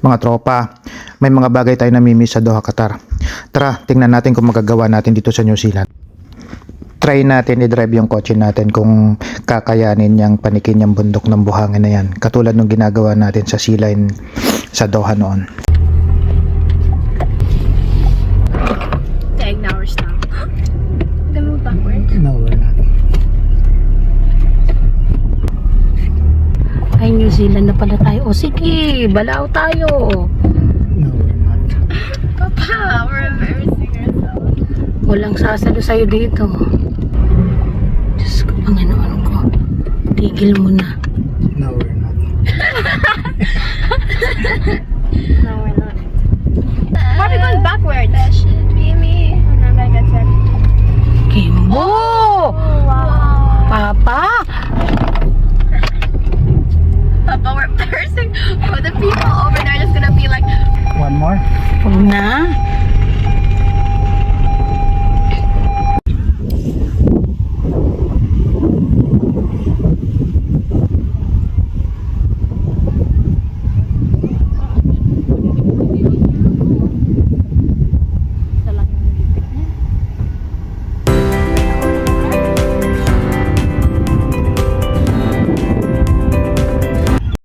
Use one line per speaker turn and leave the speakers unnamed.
mga tropa, may mga bagay tayo namimiss sa Doha, Qatar. Tara, tingnan natin kung magagawa natin dito sa New Zealand. Try natin i-drive yung kotse natin kung kakayanin niyang panikin yung bundok ng buhangin na yan. Katulad ng ginagawa natin sa Sea Line sa Doha noon.
10 hours now. Then move backwards.
No, we're not.
Ay, New Zealand na pala tayo. O sige, balao tayo.
No, we're not.
Papa, we're embarrassing ourselves. Walang sasalo sa'yo dito. Diyos ko, Panginoon ko. Tigil mo na.
No, we're not.
No, we're not. Why are we going backwards? That should be me. I'm gonna get sick. Kimbo!
Oh,
Wow. Papa! Papa, we're embarrassing. Oh, the people over there are just gonna be like,
One more?
huwag na.